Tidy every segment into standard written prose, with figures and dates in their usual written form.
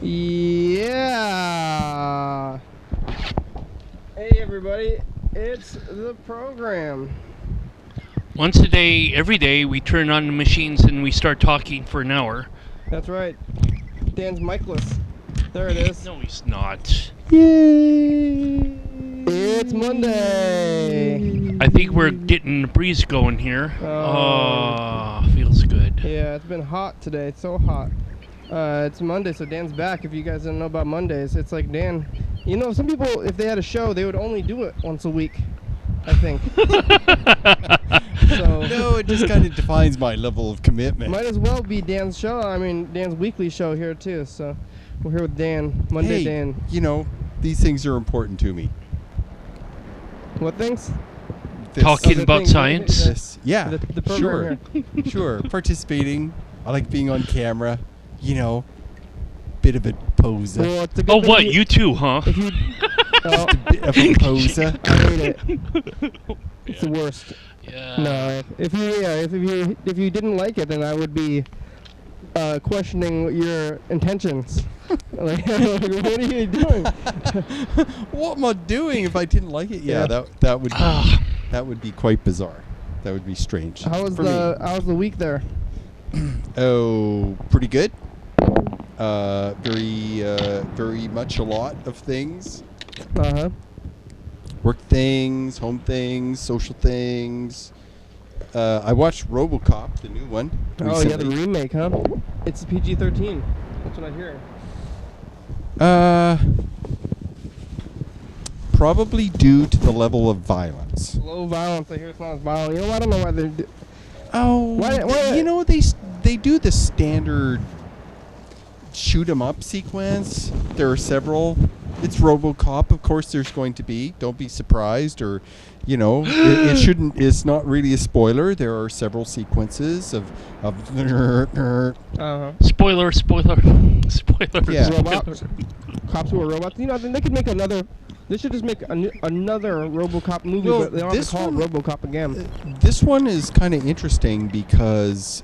Yeah. Hey everybody, it's the program. Once a day, every day, we turn on the machines and we start talking for an hour. That's right. Dan's micless. There it is. No, he's not. Yay! It's Monday. I think we're getting the breeze going here. Oh, feels good. Yeah, it's been hot today. It's so hot. It's Monday, so Dan's back. If you guys don't know about Mondays, it's like Dan. You know, some people, if they had a show, they would only do it once a week, I think. So no, it just kind of defines my level of commitment. Might as well be Dan's show. I mean, Dan's weekly show here, too. So we're here with Dan, Monday hey, Dan. You know, these things are important to me. What things? Talking about science? Yeah, the program sure. Sure, participating. I like being on camera. You know, bit of a poser. Well, oh, what? You too, huh? If you, Just a bit of a poser. I hate it. It's the worst. Yeah. No, if you didn't like it, then I would be questioning your intentions. Like, what are you doing? What am I doing if I didn't like it? Yeah, that would be quite bizarre. That would be strange. How was the week there? Oh, pretty good. Very much a lot of things. Uh-huh. Work things, home things, social things. I watched RoboCop, the new one. Oh, recently. yeah, the remake, huh? It's PG-13. That's what I hear. Probably due to the level of violence. Low violence. I hear it's not as violent. You know, I don't know why they're... Why? You know, they do the standard shoot 'em up sequence. There are several. It's RoboCop, of course. There's going to be. Don't be surprised, or you know, it shouldn't. It's not really a spoiler. There are several sequences of. Spoiler. Yeah. Robots. Cops who are robots. You know, they could make another. They should just make another RoboCop movie, Well, but they don't have to call it RoboCop again. This one is kind of interesting because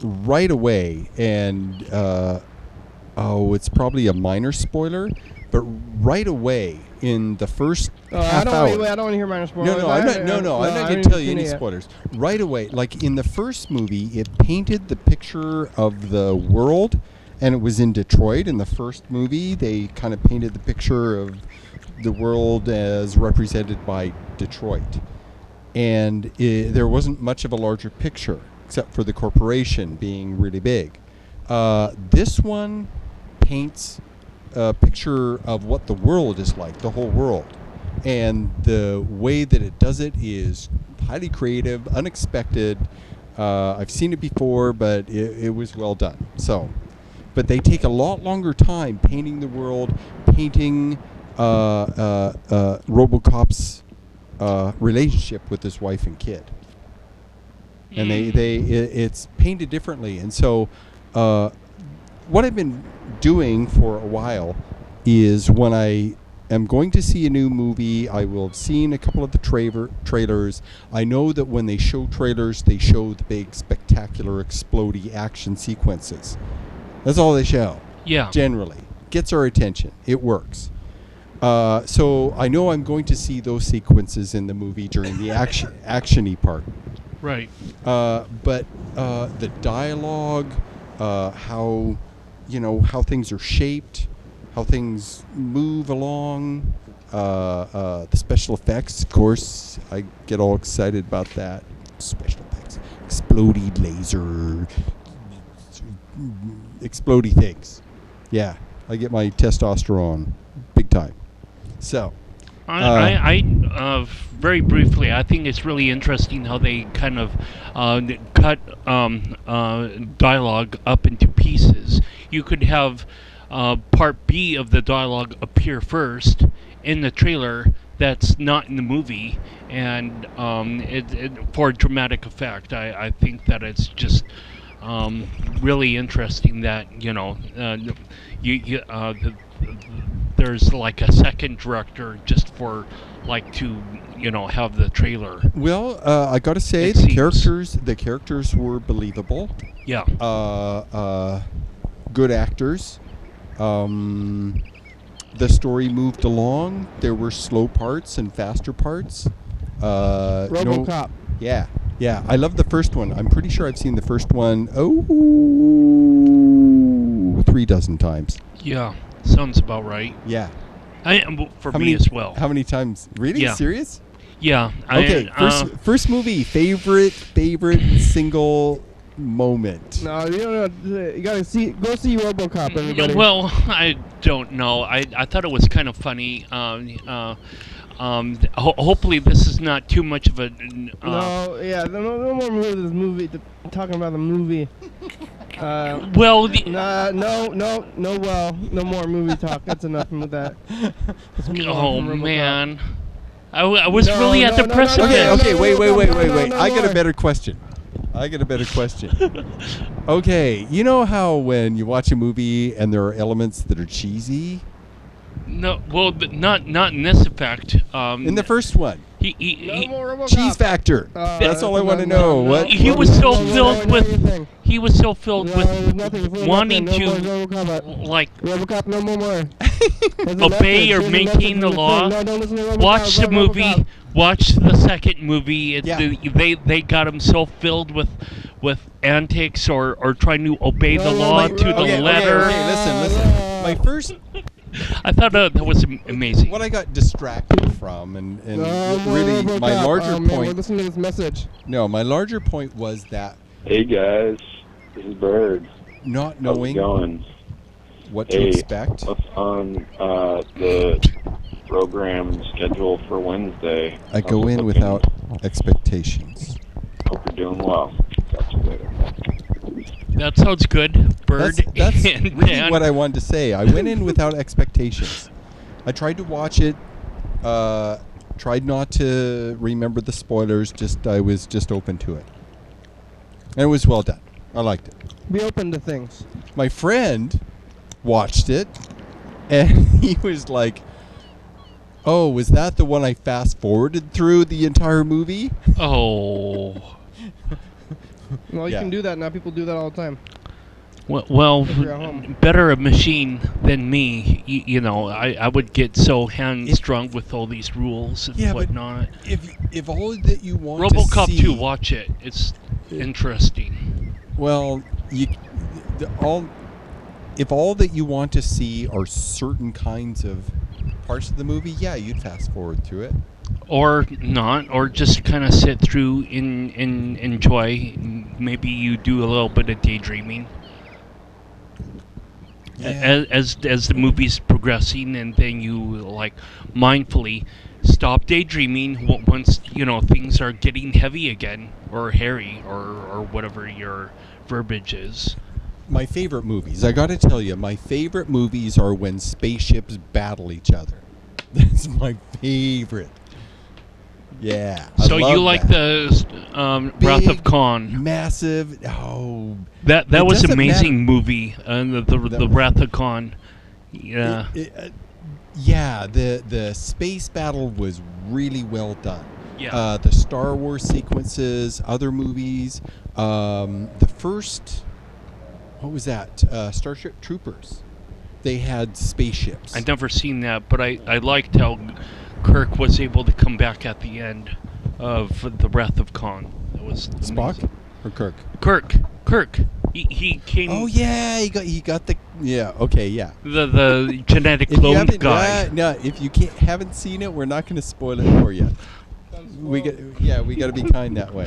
right away, and it's probably a minor spoiler, but right away in the first half hour. I don't want to hear minor spoilers. I'm not going to tell you any spoilers. Right away, like in the first movie, it painted the picture of the world. And it was in Detroit. In the first movie, they kind of painted the picture of the world as represented by Detroit. And there wasn't much of a larger picture, except for the corporation being really big. This one paints a picture of what the world is like, the whole world. And the way that it does it is highly creative, unexpected. I've seen it before, but it was well done. But they take a lot longer time painting the world, painting RoboCop's relationship with his wife and kid, and it's painted differently. And so, what I've been doing for a while is when I am going to see a new movie, I will have seen a couple of the trailers. I know that when they show trailers, they show the big, spectacular, explodey action sequences. That's all they show. Yeah. Generally. Gets our attention. It works. So I know I'm going to see those sequences in the movie during the action-y part. Right. But the dialogue, how things are shaped, how things move along, the special effects, of course, I get all excited about that. Special effects. Explodey laser... explodey things. Yeah, I get my testosterone big time. So, I very briefly, I think it's really interesting how they kind of cut dialogue up into pieces. You could have part B of the dialogue appear first in the trailer that's not in the movie, and for dramatic effect. I think that it's just really interesting that there's like a second director just for like to have the trailer. Well, I gotta say It seems. the characters were believable. Yeah. Good actors. The story moved along. There were slow parts and faster parts. RoboCop. Yeah. I love the first one. I'm pretty sure I've seen the first one 3 dozen times. Yeah. Sounds about right. Yeah. For me as well. How many times? Really? Yeah. Serious? Yeah. Okay. First movie. Favorite single moment. No, you don't know. You gotta go see RoboCop, everybody. Well, I don't know. I thought it was kind of funny. Hopefully this is not too much of a. No more movie. Talking about the movie. Well. No more movie talk. That's enough with that. Oh man, I was really at the precipice. Okay. Wait. I got a better question. Okay, you know how when you watch a movie and there are elements that are cheesy? No, well, not in this effect. In the first one, No more RoboCop. cheese factor. That's all I want to know. What? He was so filled with wanting to like RoboCop, no more. obey or maintain the law. No, don't listen to RoboCop. Watch the movie. RoboCop. Watch the second movie. Yeah. They got him so filled with antics or trying to obey the law to the letter. Okay, listen. My first, I thought that was amazing. what I got distracted from, and really my larger Man, we're point. listening to this message. No, my larger point was that Hey guys, this is Bird. not How's it knowing going? what to Hey, expect. what's on the program schedule for Wednesday? I go in looking. without expectations. Hope you're doing well. Talk to you later. That sounds good, Bird. That's and really Dan. what I wanted to say. I went in without expectations. I tried to watch it. Tried not to remember the spoilers. I was just open to it, and it was well done. I liked it. Be open to things. My friend watched it, and he was like, "Oh, was that the one I fast forwarded through the entire movie?" Oh. Well, you Yeah. can do that now. People do that all the time. Well, If you're at home. better a machine than me. I would get so hamstrung with all these rules and Yeah, but whatnot. If all that you want RoboCop to see, 2, watch it. It's interesting. well, if all that you want to see are certain kinds of parts of the movie, yeah, you'd fast forward through it. Or not, or just kind of sit through and enjoy. Maybe you do a little bit of daydreaming. Yeah. As the movie's progressing, and then you like mindfully stop daydreaming once things are getting heavy again, or hairy, or whatever your verbiage is. My favorite movies, I gotta tell you, my favorite movies are when spaceships battle each other. That's my favorite. Yeah. So I you love like that. the Wrath of Big, Khan? Massive. Oh. That It was doesn't amazing movie. The Wrath of Khan. Yeah. Yeah, the space battle was really well done. Yeah. The Star Wars sequences, other movies. The first, what was that? Starship Troopers. They had spaceships. I'd never seen that, but I liked how Kirk was able to come back at the end of the Wrath of Khan. That was Spock amazing. or Kirk? Kirk. He came. Oh yeah, he got the okay, yeah. The genetic If you cloned haven't, guy. no, if you haven't seen it, we're not going to spoil it for you. We got to be kind that way.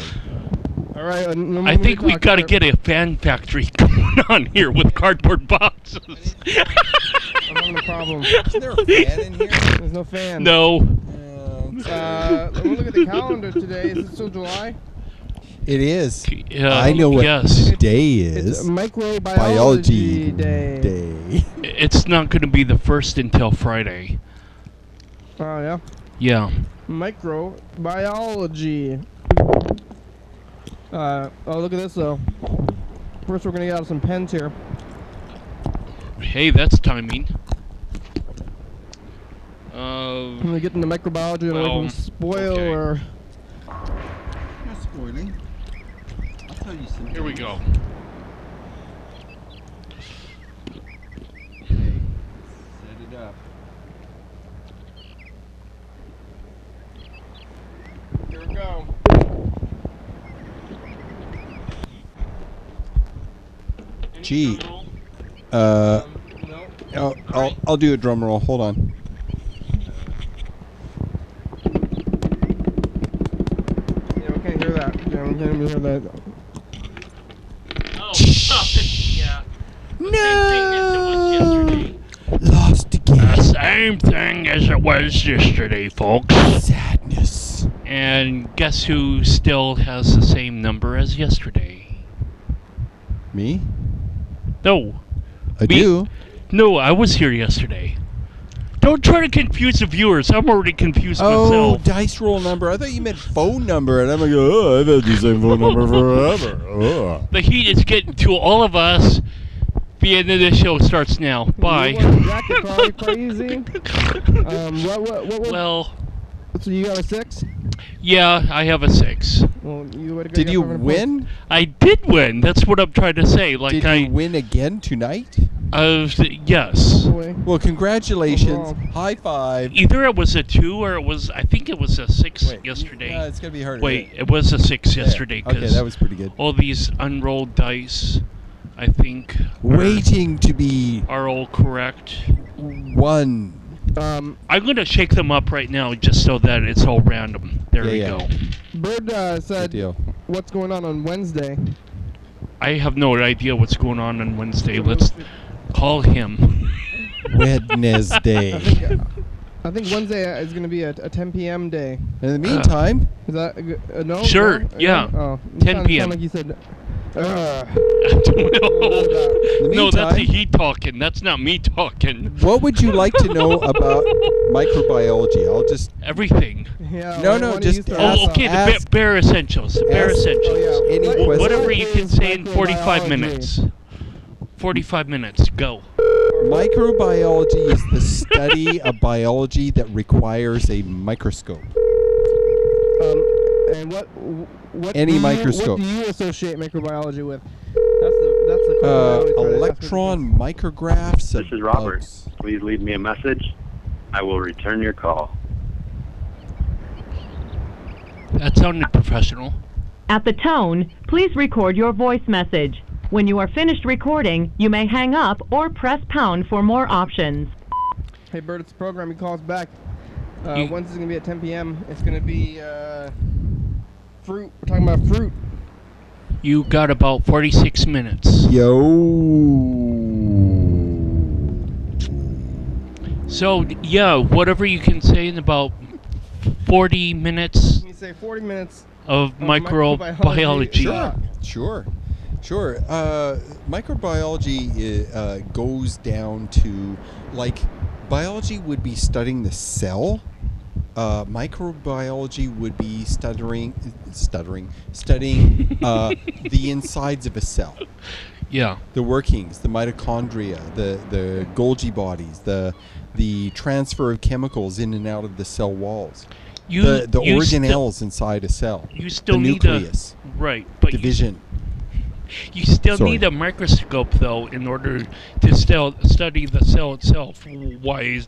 All right. No more I think movie we talk. got to get a fan factory going on here with cardboard boxes. I'm having a problem. Isn't there a fan in here? There's no fan. No. Let me look at the calendar today. Is it still July? It is. Yeah, I know what yes. today It's is. Microbiology Day. It's not going to be the first until Friday. Oh, yeah. Yeah. Microbiology. Oh, look at this, though. First, we're going to get out some pens here. Hey, that's timing. When we get into microbiology and well, we can spoil okay. or... Not spoiling. I'll tell you some. Here we go. Okay. Set it up. Here we go. Gee. No. I'll do a drum roll. Hold on. Yeah, we can't hear that. Yeah, we can't hear that. Oh, yeah. No. Lost again. The same thing as it was yesterday, folks. Sadness. And guess who still has the same number as yesterday? Me? No. I Me? do. No, I was here yesterday. Don't try to confuse the viewers. I'm already confused Oh, myself. dice roll number. I thought you meant phone number, and I'm like, oh, I've had the same phone number forever. Oh. The heat is getting to all of us. The end of the show starts now. Bye. You want a jacket, Carly? Crazy. What? Well, So you got a 6? yeah, I have a 6. Well, Did you win? I did win. That's what I'm trying to say. Like Did you win again tonight? Yes. Well, congratulations. Overall. High five. Either it was a 2 or it was. I think it was a 6 Wait, yesterday. It's gonna be harder. Wait, it was a 6 Yeah. yesterday Okay, because that was pretty good. all these unrolled dice, I think, Waiting to be are all correct. won. Um, I'm gonna shake them up right now just so that it's all random. There we Yeah, go. Bird Good said, deal. what's going on Wednesday? I have no idea what's going on Wednesday. Let's call him. Wednesday. I think Wednesday is going to be a 10 p.m. day. In the meantime, Is that no? Sure, No? yeah. Oh, 10 p.m. Like you said. in No, the no, that's meantime, he talking. That's not me talking. what would you like to know about microbiology? I'll just Everything. Yeah. No, why no, don't just you start ask- us Oh, okay, off? the ask- bare essentials. The bare ask- essentials. Oh, yeah. Any What- question? Whatever you can is say in 45 microbiology? minutes. 45 minutes. Go. microbiology is the study of biology that requires a microscope. And what Any do you, microscope. What do you associate microbiology with? That's the question I always try to ask Electron micrographs. This of is Robert. bugs. Please leave me a message. I will return your call. That sounded professional. At the tone, please record your voice message. When you are finished recording, you may hang up or press pound for more options. Hey, Bert, it's the program. He calls back. You- Wednesday's going to be at 10 p.m. It's going to be fruit. We're talking about fruit. You got about 46 minutes. Yo. So, yeah, whatever you can say in about 40 minutes You say 40 minutes. of microbiology. microbiology. Sure. Microbiology goes down to, like, biology would be studying the cell. Microbiology would be studying the insides of a cell, Yeah. the workings, the mitochondria, the Golgi bodies, the transfer of chemicals in and out of the cell walls, the you organelles inside a cell, You still the need nucleus, right, but division. you still Sorry. need a microscope though in order to study the cell itself. Why?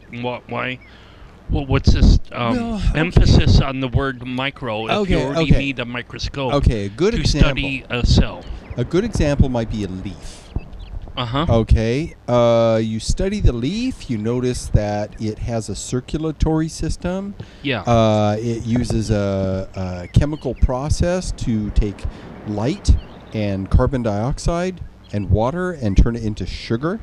Well, what's this Well, okay. emphasis on the word micro if you Okay, already okay. need a microscope Okay, a good to example. study a cell? A good example might be a leaf. Uh-huh. Okay, you study the leaf, you notice that it has a circulatory system. Yeah. It uses a chemical process to take light and carbon dioxide and water and turn it into sugar,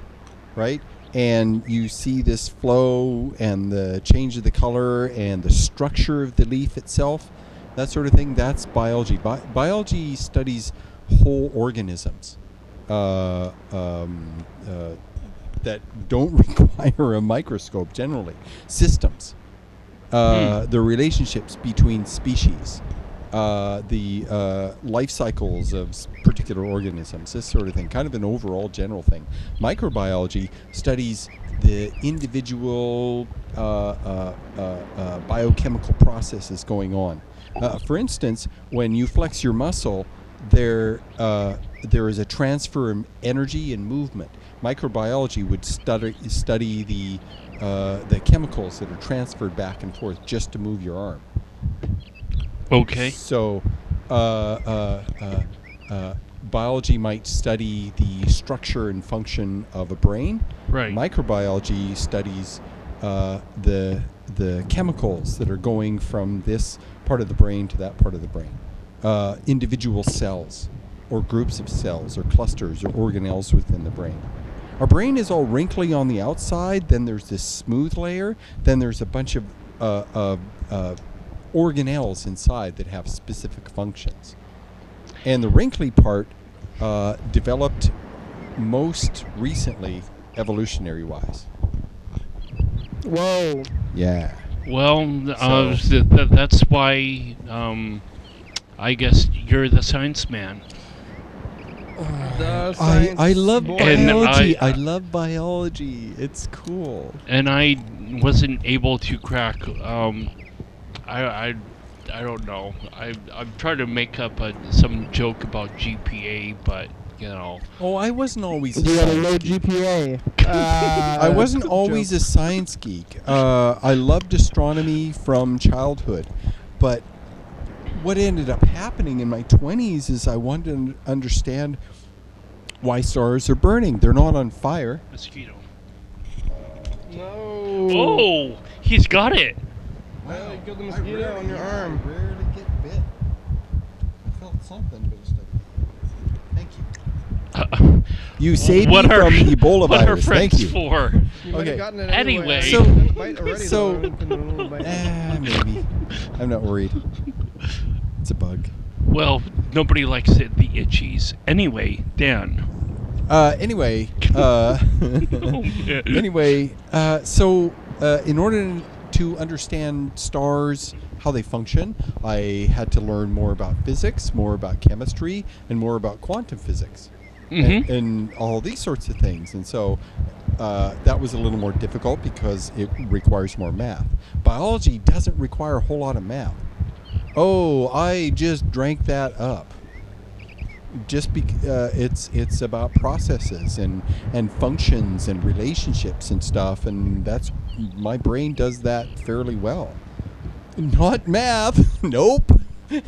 right? And you see this flow and the change of the color and the structure of the leaf itself, that sort of thing. That's biology. Biology studies whole organisms that don't require a microscope generally. Systems, the relationships between species, the life cycles of particular organisms, this sort of thing, kind of an overall general thing. Microbiology studies the individual biochemical processes going on. For instance, when you flex your muscle, there is a transfer of energy and movement. Microbiology would study the chemicals that are transferred back and forth just to move your arm. Okay. So, biology might study the structure and function of a brain. Right. Microbiology studies the chemicals that are going from this part of the brain to that part of the brain. Individual cells, or groups of cells, or clusters, or organelles within the brain. Our brain is all wrinkly on the outside. Then there's this smooth layer. Then there's a bunch of organelles inside that have specific functions. And the wrinkly part developed most recently, evolutionary-wise. Whoa. Yeah. Well, that's why I guess you're the science man. The I science love boy. And biology. I- I love biology. It's cool. And I wasn't able to crack. I don't know. I'm trying to make up some joke about GPA, but you know. Oh, I wasn't always. You got a low GPA. I wasn't always a science geek. I loved astronomy from childhood, but what ended up happening in my 20s is I wanted to understand why stars are burning. They're not on fire. Mosquito. No. Oh, he's got it. Well, you killed the mosquito on your arm. I rarely get bit. I felt something, but it's like, thank you. You saved me What are from Ebola what are virus. Thank friends you. for? You might Okay. have gotten it Anyway. anyway. So- It's been a bite already, so- though. It's been a little bite. Maybe. I'm not worried. It's a bug. Well, nobody likes it, the itchies. Anyway, Dan. Anyway, so in order to understand stars, how they function, I had to learn more about physics, more about chemistry, and more about quantum physics, and all these sorts of things. And so that was a little more difficult because it requires more math. Biology doesn't require a whole lot of math. Oh, I just drank that up. Just it's about processes and functions and relationships and stuff, and that's my brain does that fairly well. Not math. Nope. Dan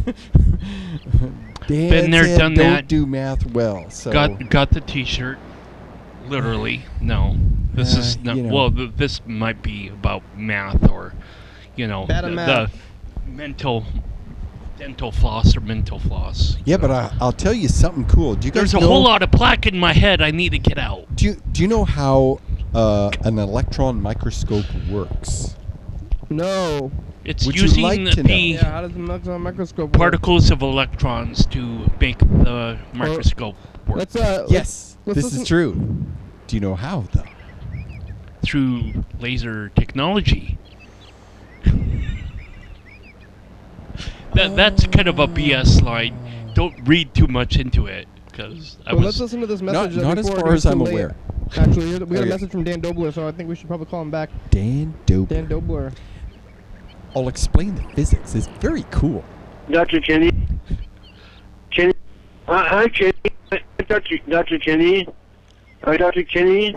Been there, said done don't that. do math well. So Got the T-shirt. Literally, no. This is not. you know. Well, this might be about math, or Bad at the math. dental floss or mental floss. yeah, but I'll tell you something cool. Do you guys There's a know? whole lot of plaque in my head. I need to get out. Do you know how an electron microscope works? No. It's Would you using like to know? the Yeah, how does the microscope work? particles of electrons to make the microscope work Let's Yes, let's this listen- is true. Do you know how though? through laser technology. That's kind of a BS slide. Don't read too much into it, because I Well, let's was. listen to this Not message. as before it far gets as I'm too late. aware. Actually, we got Okay. a message from Dan Dobler, so I think we should probably call him back. Dan Dope. Dan Dobler. I'll explain the physics. It's very cool. Dr. Cheney? Hi, Cheney. Dr. Cheney? Hi, Dr. Cheney?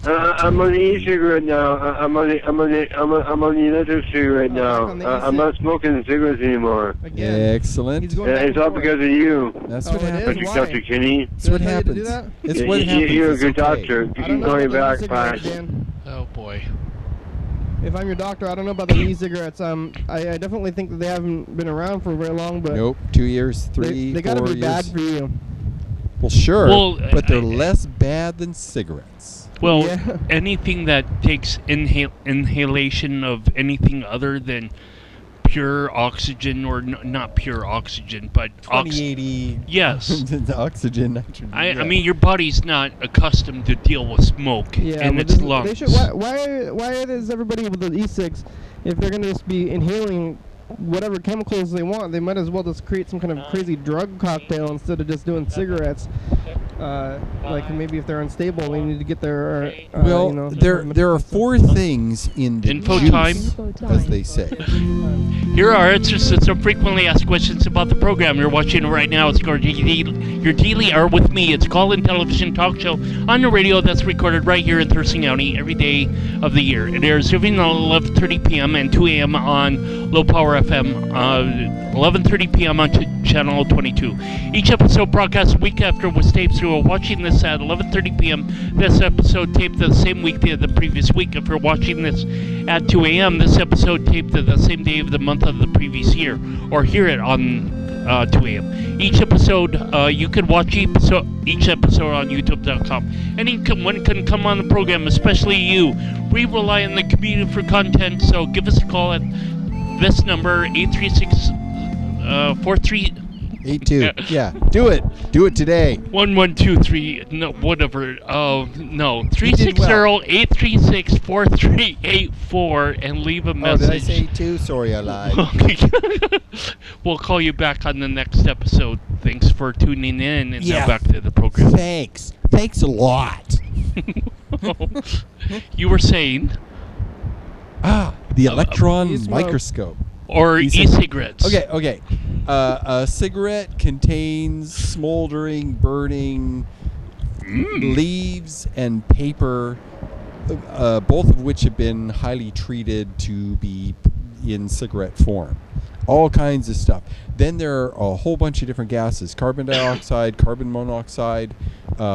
I'm on the e-cigarette now. I'm on the electric cigarette now. on the I'm not smoking cigarettes anymore. Again. Excellent. He's going back It's and all forth. because of you, That's Oh, what it is? happens. Why? Dr. Cheney. That's what Did I tell you to do happens. that? It's what happens. You're a It's good okay. doctor. I You don't can know call me about back, the fine. e-cigarettes, Dan. Oh boy. If I'm your doctor, I don't know about the e-cigarettes. I definitely think that they haven't been around for very long, but Nope. 2 years, 3, they gotta 4 be years. bad for you. Well, sure, Well, but they're I- less bad than cigarettes. Well, Yeah. anything that takes inhalation of anything other than pure oxygen, or not pure oxygen, but 2080. Yes. the oxygen, nitrogen. I mean, your body's not accustomed to deal with smoke Yeah, in but its this- lungs. They should, why is everybody with the e-cigs, if they're going to just be inhaling whatever chemicals they want, they might as well just create some kind of crazy drug cocktail instead of just doing cigarettes. like maybe if they're unstable, they need to get their Well, you know, there are four things in the Info juice, time. as they say. Here are answers to some frequently asked questions about the program you're watching right now. It's your Daily Hour with me. It's a call-in television talk show on the radio that's recorded right here in Thurston County every day of the year. It airs between 11:30 p.m. and 2 a.m. on Low Power FM, 11:30 p.m. on Channel 22. Each episode broadcast a week after was taped, so watching this at 11:30 p.m. This episode taped the same week the previous week. If you're watching this at 2 a.m., this episode taped the same day of the month of the previous year, or hear it on 2 a.m. Each episode, you can watch each episode on YouTube.com. Anyone can come on the program, especially you. We rely on the community for content, so give us a call at this number, 836-43... 82. Yeah, do it. Do it today. 1123, no, whatever. No, You did well. 360-836-4384 and leave a Oh, message. did I say 2? Sorry, I lied. We'll call you back on the next episode. Thanks for tuning in, and Yeah. now back to the program. Thanks. Thanks a lot. You were saying, The electron e-smoke. microscope. or e-cigarettes. Okay. A cigarette contains smoldering, burning leaves and paper, both of which have been highly treated to be in cigarette form. All kinds of stuff. Then there are a whole bunch of different gases: carbon dioxide, carbon monoxide,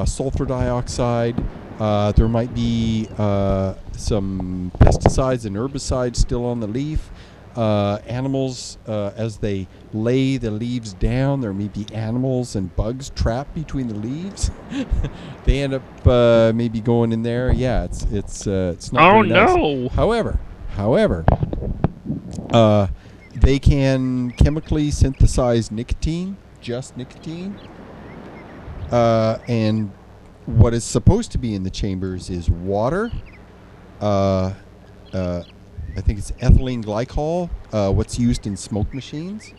sulfur dioxide. There might be some pesticides and herbicides still on the leaf. Animals, as they lay the leaves down, there may be animals and bugs trapped between the leaves. They end up maybe going in there. Yeah, it's not. Oh, very nice. no. However, they can chemically synthesize nicotine, just nicotine, and what is supposed to be in the chambers is water. I think it's ethylene glycol, what's used in smoke machines.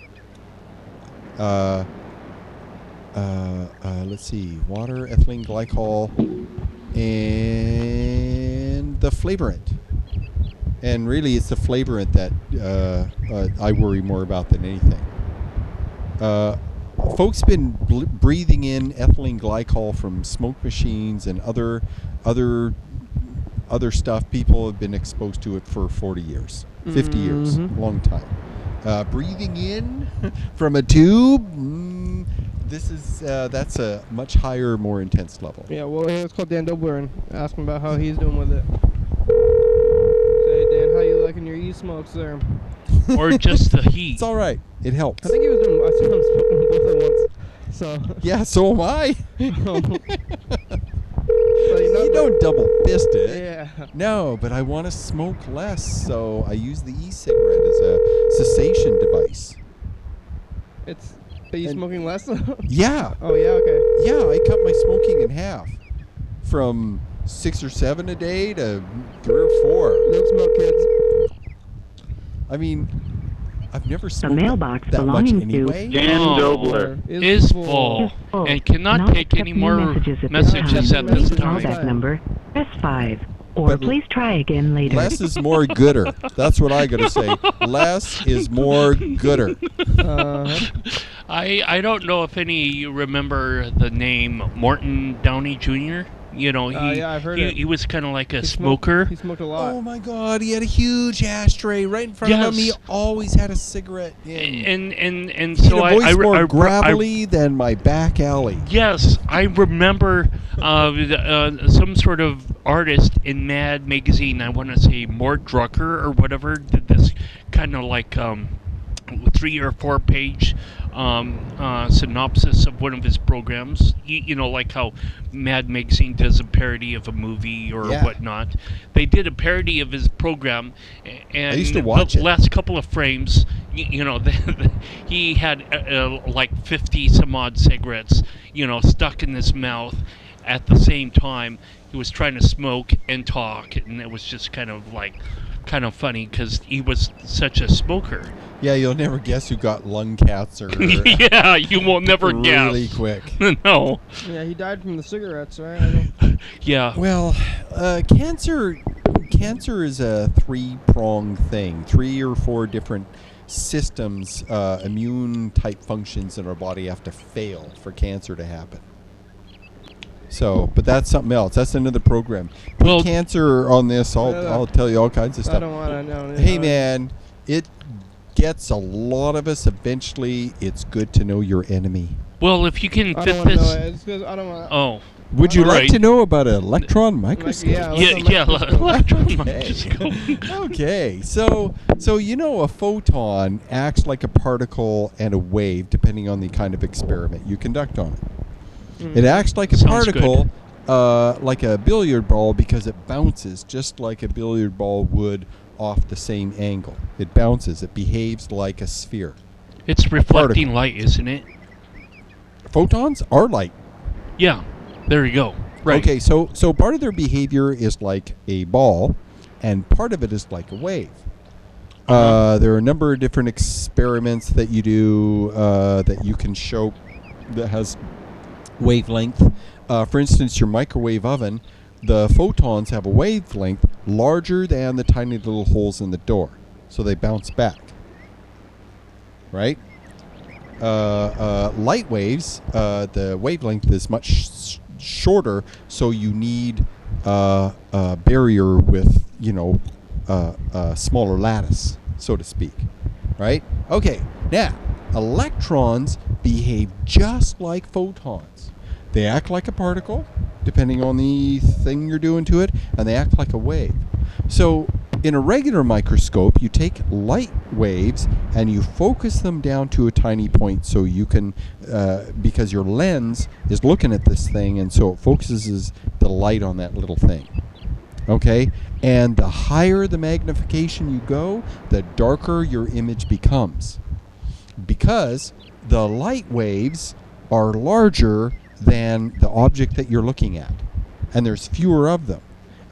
Let's see, water, ethylene glycol, and the flavorant. And really, it's the flavorant that I worry more about than anything. Folks been breathing in ethylene glycol from smoke machines and other stuff. People have been exposed to it for 40 years, 50 years, long time. Breathing in from a tube, that's a much higher, more intense level. Yeah, well, let's call Dan Dobler and ask him about how he's doing with it. Say, Dan, how you liking your e-smokes there? Or just the heat. It's all right. It helps. I think he was doing. I saw him smoking both at once. So. Yeah, so am I. So You don't double fist it. Yeah. No, but I want to smoke less, so I use the e-cigarette as a cessation device. Are you And- smoking less? Yeah. Oh yeah. Okay. Yeah, I cut my smoking in half. From 6 or 7 a day to 3 or 4. Don't smoke, kids. I mean, I've never The smoked mailbox that much belonging to anyway. Dan Dobler. Is full full. and cannot Not take any accepting more messages at this Please call time. that number. Press 5. Or But please try again later. Less is more gooder. That's what I gotta say. Less is more gooder. I don't know if any of you remember the name Morton Downey Jr. You know, yeah, I've heard it. he was kind of like a He smoked- smoker. He smoked a lot. Oh my God! He had a huge ashtray right in front of him. He Yes. always had a cigarette in. And He so had a voice more I gravelly than my back alley. yes, I remember some sort of artist in Mad magazine. I want to say Mort Drucker or whatever did this kind of like 3 or 4 page synopsis of one of his programs. You know, like how Mad Magazine does a parody of a movie or Yeah. whatnot. They did a parody of his program, and I used to watch the it. last couple of frames, you know, he had like 50 some odd cigarettes, you know, stuck in his mouth at the same time. He was trying to smoke and talk, and it was just kind of like kind of funny because he was such a smoker. Yeah, you'll never guess who got lung cancer. Yeah, you will never guess. Really quick. No. Yeah, he died from the cigarettes, right? I know. Yeah. Well, cancer is a three-pronged thing. 3 or 4 different systems, immune type functions in our body have to fail for cancer to happen. So, but that's something else. That's another program. Put Well- cancer on this. I'll tell you all kinds of I stuff. don't want to know. Hey man, it gets a lot of us eventually. It's good to know your enemy. Well, if you can I fit don't want to know this. it. It's 'cause I don't want. Oh. Would you like Right. to know about an electron microscope? yeah. Yeah, electron microscope. Okay, so a photon acts like a particle and a wave depending on the kind of experiment you conduct on it. It acts like a Sounds particle, like a billiard ball, because it bounces just like a billiard ball would off the same angle. It bounces. It behaves like a sphere. It's reflecting Particle. light, isn't it? Photons are light. Yeah. There you go. Right. Okay, so part of their behavior is like a ball, and part of it is like a wave. There are a number of different experiments that you do that you can show that has wavelength. For instance, your microwave oven, the photons have a wavelength larger than the tiny little holes in the door, so they bounce back. Right? Light waves, the wavelength is much shorter, so you need a barrier with, a smaller lattice, so to speak. Right? Okay, now, electrons behave just like photons. They act like a particle, depending on the thing you're doing to it, and they act like a wave. So, in a regular microscope, you take light waves and you focus them down to a tiny point so you can, because your lens is looking at this thing, and so it focuses the light on that little thing. Okay? And the higher the magnification you go, the darker your image becomes. Because the light waves are larger than the object that you're looking at, and there's fewer of them.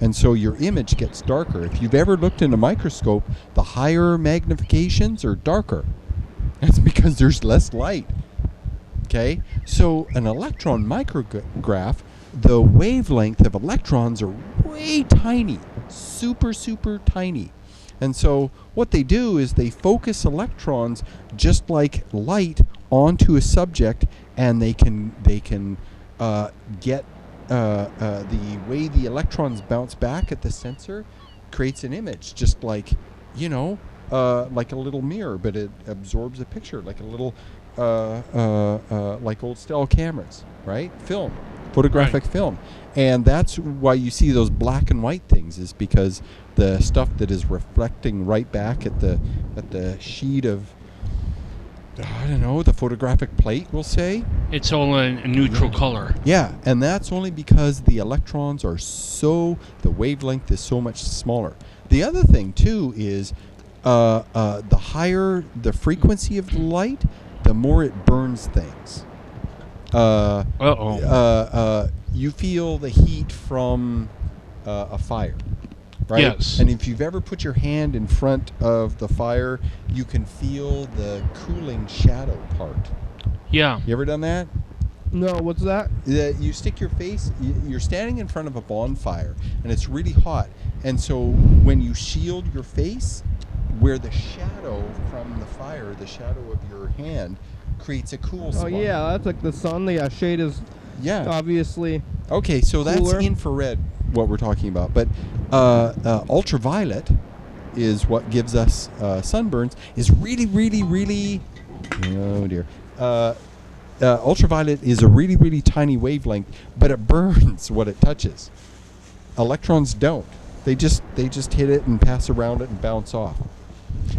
And so your image gets darker. If you've ever looked in a microscope, the higher magnifications are darker. That's because there's less light. Okay? So an electron micrograph, the wavelength of electrons are way tiny. Super, super tiny. And so what they do is they focus electrons just like light onto a subject, and they can get the way the electrons bounce back at the sensor creates an image, just like, like a little mirror, but it absorbs a picture, like a little, like old style cameras, right? Film, photographic film. And that's why you see those black and white things, is because the stuff that is reflecting right back at the sheet of, I don't know, the photographic plate, we'll say. It's all a neutral color. Yeah, and that's only because the electrons are the wavelength is so much smaller. The other thing, too, is the higher the frequency of the light, the more it burns things. You feel the heat from a fire. Right? Yes. And if you've ever put your hand in front of the fire, you can feel the cooling shadow part. Yeah. You ever done that? No, what's that? You stick your face, you're standing in front of a bonfire, and it's really hot. And so when you shield your face, where the shadow from the fire, the shadow of your hand, creates a cool spot. Oh, yeah, that's like the sun. The shade is obviously Okay, so that's cooler. infrared, what we're talking about. But ultraviolet is what gives us sunburns, is really, really, really, oh dear. Ultraviolet is a really, really tiny wavelength, but it burns what it touches. Electrons don't. They just hit it and pass around it and bounce off.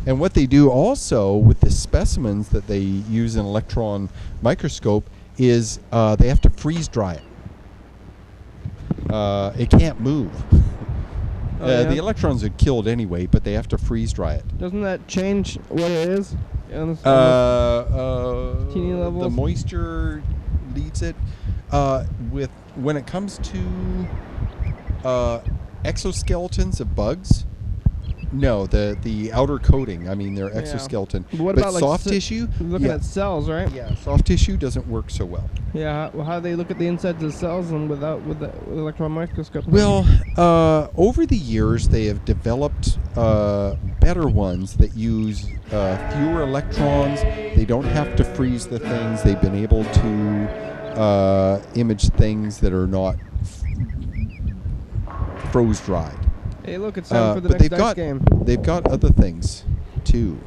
And what they do also with the specimens that they use in electron microscope is they have to freeze dry it. It can't move. The electrons are killed anyway, but they have to freeze dry it. Doesn't that change what it is? Teeny levels? The moisture leads it. When it comes to exoskeletons of bugs, No, the outer coating. I mean, their Yeah. exoskeleton. But what but about, like, soft tissue? Looking Yeah. at cells, right? Yeah, soft tissue doesn't work so well. Yeah. How do they look at the insides of the cells and with the electron microscope? Well, over the years, they have developed better ones that use fewer electrons. They don't have to freeze the things. They've been able to image things that are not froze dried. Hey, look, it's time for the but next dice game. they've got other things too.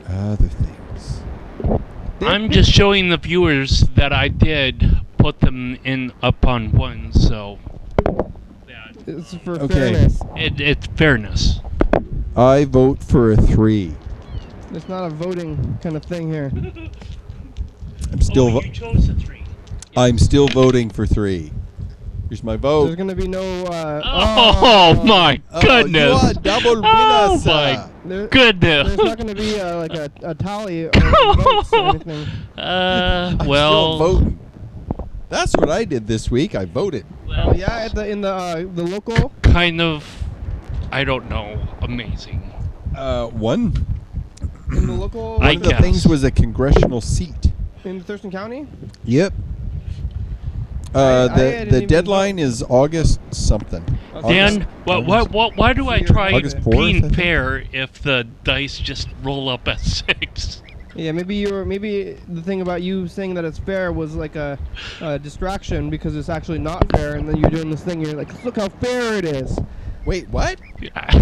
Other things. I'm just showing the viewers that I did put them in up on one, so that It's for Okay. fairness. it's fairness. I vote for a 3. It's not a voting kind of thing here. I'm still. you chose the 3. I'm still voting for 3. Here's my vote. There's gonna be no. Oh my goodness! You are double winner, Oh sir. my There's goodness! not gonna be like a tally or votes or anything. I'm Well, still voting. That's what I did this week. I voted. Oh yeah, in the local. kind of, I don't know, amazing. One. In the local. I One of the guess. things was a congressional seat. In Thurston County. Yep. I didn't The even deadline is August something. Dan, why do I try August 4th, I being think. fair if the dice just roll up at 6? Yeah, maybe the thing about you saying that it's fair was like a distraction because it's actually not fair, and then you're doing this thing. You're like, look how fair it is. Wait, what? Yeah.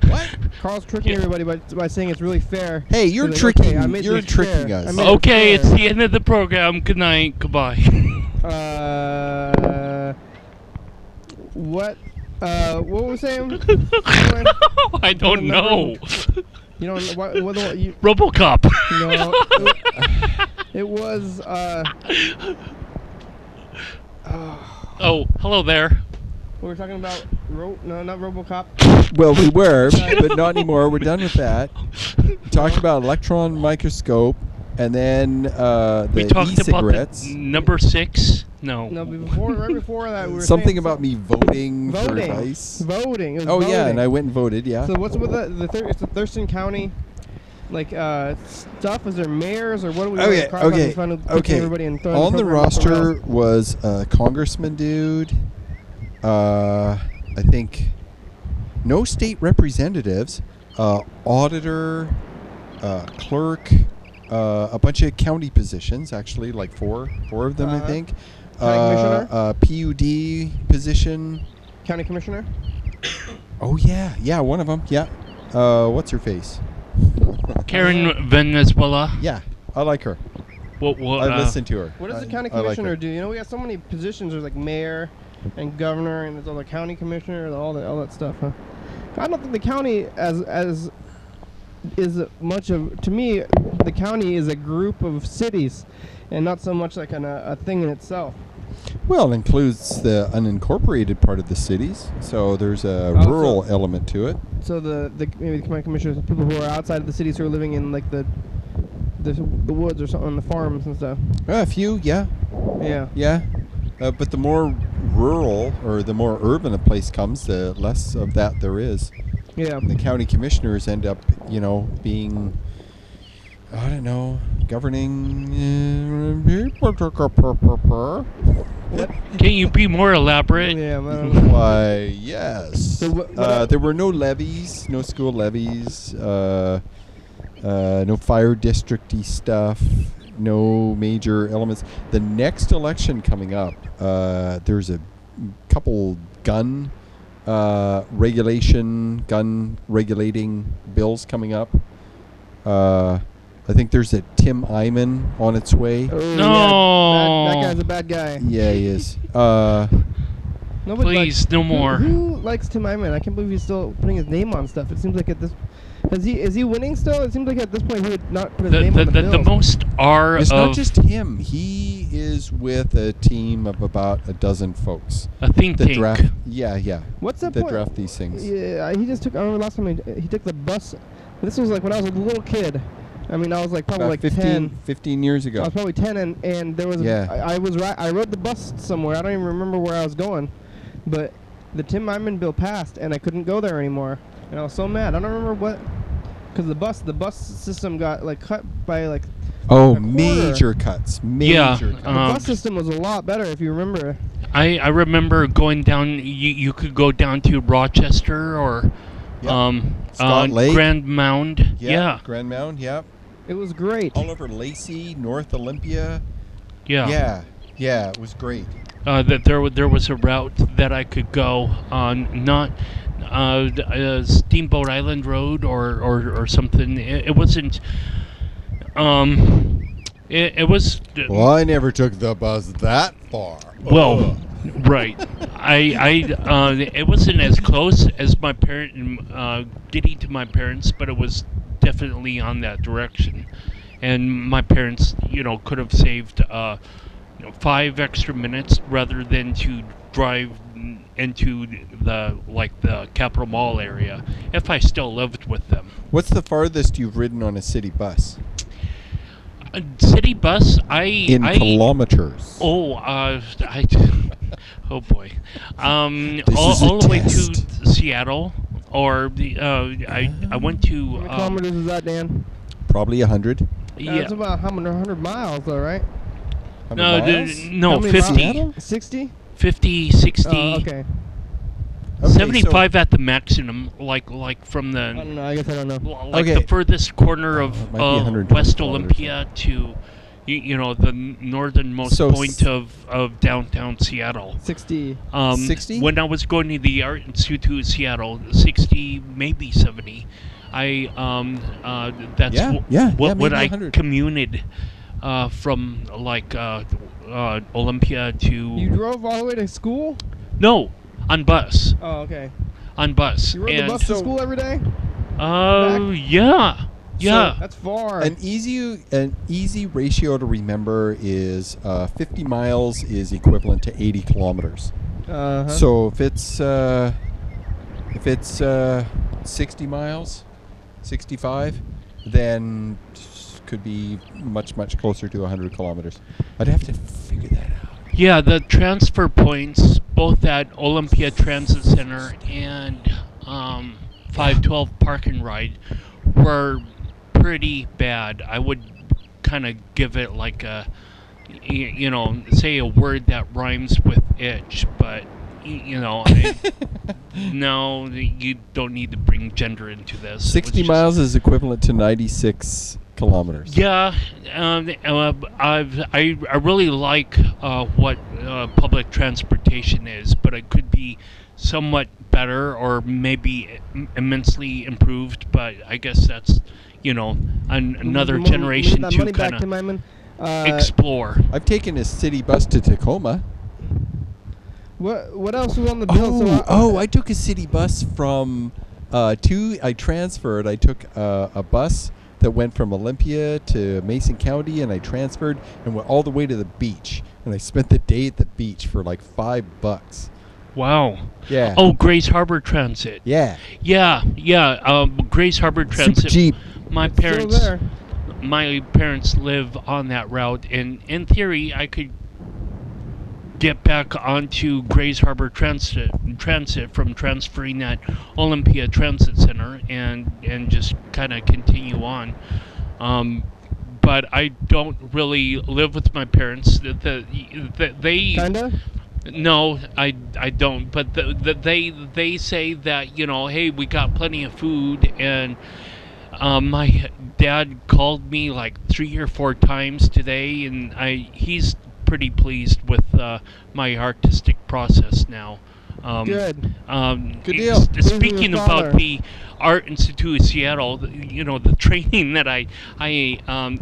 What? Carl's tricking everybody by saying it's really fair. Hey, you're Like, tricking. okay, I made You're this tricking fair. us. I made it Okay, it's fair. the end of the program. Good night. Goodbye. What? What were we saying? I don't know. You know what you? RoboCop. No, it was. Oh, hello there. We were talking about. No, not RoboCop. Well, we were, but not anymore. We're done with that. We talked about electron microscope, and then We the talked about e-cigarettes. the number 6. No. No, right before that, we were Something saying about me voting for voting. advice. Voting. It was Oh voting. yeah, and I went and voted. Yeah. So what's with it's the Thurston County, like stuff? Is there mayors or what do we? Okay, cross out okay, in front of okay. Everybody and throwing On the program off roster rails? was a congressman dude. I think no state representatives, auditor, clerk, a bunch of county positions. Actually, like four of them, I think. County PUD position. County commissioner. Oh yeah, one of them. Yeah. What's her face? Karen Venezuela. Yeah, I like her. What? I listened to her. What does the county I like commissioner her. do? You know, we got so many positions. There's like mayor and governor, and there's all the county commissioner, and all that stuff. Huh? I don't think the county as is much of. To me, the county is a group of cities, and not so much like a thing in itself. Well, it includes the unincorporated part of the cities, so there's a Also- rural element to it. So maybe the county commissioners are people who are outside of the cities who are living in like the woods or something, on the farms and stuff. A few, yeah. Yeah. But the more rural or the more urban a place comes, the less of that there is. Yeah. The county commissioners end up, being, I don't know, governing. Can you be more elaborate? Yeah. I don't know. Why, yes. So what- There were no levies, no school levies, no fire district-y stuff, no major elements. The next election coming up, there's a couple gun regulating bills coming up. I think there's a Tim Eyman on its way. Oh, No. yeah, that guy's a bad guy. Yeah, he is. Nobody Please, no more. Who likes Tim Eyman? I can't believe he's still putting his name on stuff. It seems like at this, is he winning still? It seems like at this point he would not put his name on the The bills. most are It's of not just him. He is with a team of about a dozen folks a think that tank. draft. Yeah. What's the that point? draft these things. Yeah, he just took. I remember last time he took the bus. This was like when I was a little kid. I mean, I was like probably About like 10. 15 years I ago. was probably 10, and there was. Yeah. I rode the bus somewhere. I don't even remember where I was going, but the Tim Eyman bill passed, and I couldn't go there anymore, and I was so mad. I don't remember what, because the bus system got like cut by like. Oh, a quarter. major cuts. Major cuts. The bus system was a lot better if you remember. I remember going down. You could go down to Rochester or Yep. Scott Lake. Grand Mound. Yeah. Grand Mound, yeah. It was great. All over Lacey, North Olympia. Yeah. Yeah, it was great. That there was a route that I could go on, not Steamboat Island Road or something. It wasn't. It was. Well, I never took the bus that far. Well, right. It wasn't as close as my getting to my parents, but it was definitely on that direction. And my parents, could have saved 5 extra minutes rather than to drive into the Capitol Mall area if I still lived with them. What's the farthest you've ridden on a city bus? A city bus, In kilometers. Oh, oh boy. All is a the way test. to Seattle, or I went to. How many kilometers is that, Dan? Probably 100. Yeah. It's about 100 miles, though, right? 100 No, miles? How many 50. miles? 60? 50, 60. Oh, okay. Okay, 75 at the maximum, like from I the don't know. I guess I don't know. like Okay. the furthest corner it of might be 120 West kilometers. Olympia to the northernmost So point of downtown Seattle. 60. 60? When I was going to the Art Institute of Seattle, 60, maybe 70. That's what maybe I 100. commuted from Olympia to. You drove all the way to school? No, on bus. Oh, okay. On bus. You rode the bus to school every day? Yeah. Yeah. That's far. An easy ratio to remember is 50 miles is equivalent to 80 kilometers. Uh-huh. So if it's 60 miles, 65, then could be much closer to 100 kilometers. I'd have to figure that out. Yeah, the transfer points, both at Olympia Transit Center and 512 Park and Ride, were pretty bad. I would kind of give it like say a word that rhymes with itch, but no, you don't need to bring gender into this. It was 60 just- miles is equivalent to 96 kilometers. Yeah, I really like what public transportation is, but it could be somewhat better or maybe immensely improved. But I guess that's another generation that to money back kind to of Myman. explore. I've taken a city bus to Tacoma. What else was on the bill? I took a city bus from I transferred. I took a bus that went from Olympia to Mason County, and I transferred and went all the way to the beach. And I spent the day at the beach for like $5. Wow. Yeah. Oh, Grace Harbor Transit. Yeah. Yeah. Grace Harbor Transit. Super cheap. My Still parents. there. My parents live on that route, and in theory, I could get back onto Grays Harbor Transit from transferring at Olympia Transit Center and just kind of continue on. But I don't really live with my parents. They Kinda? no, I don't. But they say that hey, we got plenty of food, and my dad called me like 3 or 4 times today, and he's pretty pleased with my artistic process now. Good. Good deal. Speaking Your about father. the Art Institute of Seattle, the training that I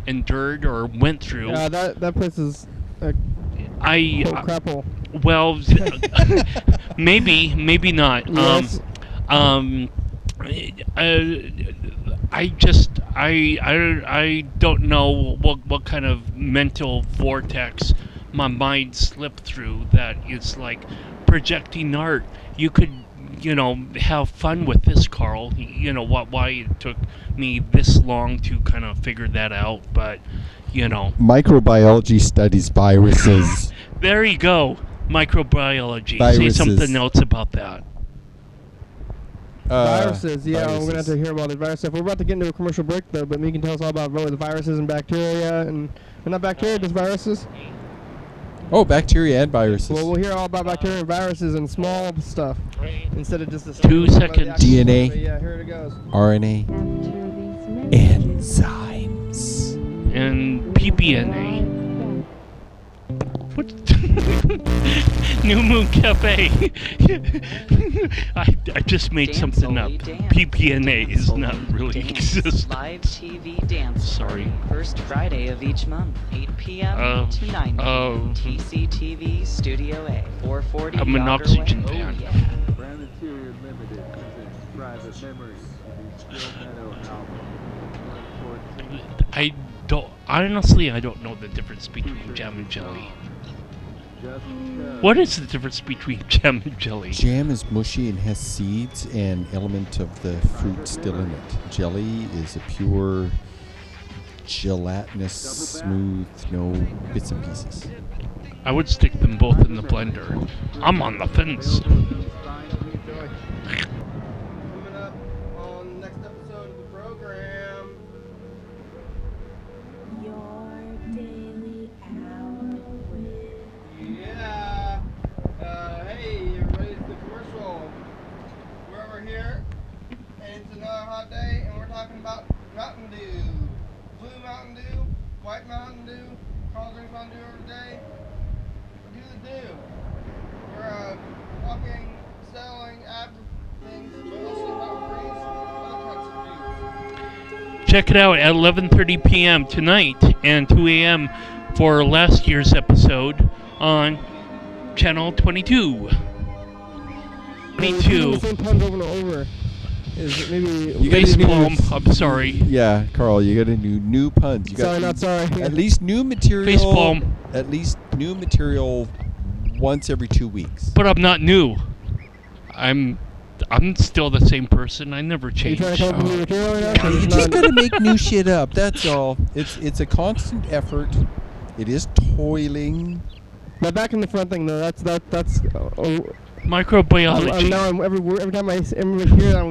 endured or went through. That place is a craphole. Well, maybe not. Yes. I don't know what kind of mental vortex my mind slipped through that it's like projecting art. You could have fun with this, Carl. Why it took me this long to kind of figure that out, but Microbiology studies viruses. there you go. Microbiology. Viruses. Say something else about that. Viruses, yeah, we're viruses. gonna have to hear about the virus stuff. We're about to get into a commercial break though, but you can tell us all about the viruses and bacteria and not bacteria, just viruses. Oh, bacteria and viruses. Well, we'll hear all about bacteria and viruses and small stuff instead of just the 2 seconds. DNA. Yeah, here it goes. RNA. Enzymes. And PPNA. What? New Moon Cafe. I just made something up. PPNA is not really existent. Live TV dance. Sorry. First Friday of each month, 8 p.m. to 9 p.m. TCTV Studio A, 440 I'm an Yager oxygen Way. fan. Oh, yeah. Brandon Limited presents Private Memories of the Steel Meadow album. I don't know the difference between jam and jelly. What is the difference between jam and jelly? Jam is mushy and has seeds and element of the fruit still in it. Jelly is a pure gelatinous, smooth, no bits and pieces. I would stick them both in the blender. I'm on the fence. Coming up on the next episode of the program. Your daily hour with Yeah. Hey, everybody, it's the commercial. We're over here, and it's another hot day, and we're talking about Mountain Dew. Blue Mountain Dew, white Mountain Dew. Carl drinks Mountain Dew every day. Do the Dew. We're walking, selling, ad things, but also about other kinds of dews. Check it out at 11:30 p.m. tonight and 2 a.m. for last year's episode on Channel 22. The same puns over and over. Is maybe You gotta do- Facepalm, I'm sorry. Yeah, Carl, you got to do new puns. You Sorry, got not sorry. At least new material. Facepalm. At least new material once every 2 weeks. But I'm not new. I'm still the same person. I never You changed. trying to come up with new material right now? 'Cause You it's just not- got to make new shit up. That's all. It's a constant effort. It is toiling. But back in the front thing though, that's Microbiology. now every time I hear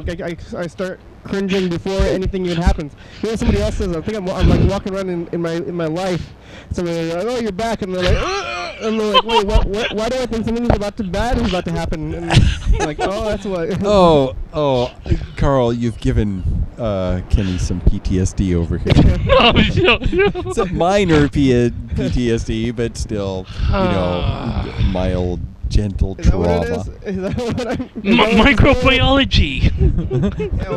that, I start cringing before anything even happens. You know, somebody else says, I think I'm like walking around in my life. Somebody's like, oh, you're back, and they're like, and they're like, wait, what? Why do I think something bad is about to happen? And I'm like, oh, that's what. Oh, Carl, you've given Kenny some PTSD over here. Oh, no. It's a minor PTSD, but still, mild, gentle Is that what it trauma. is? Is that what I'm? Microbiology. Yeah,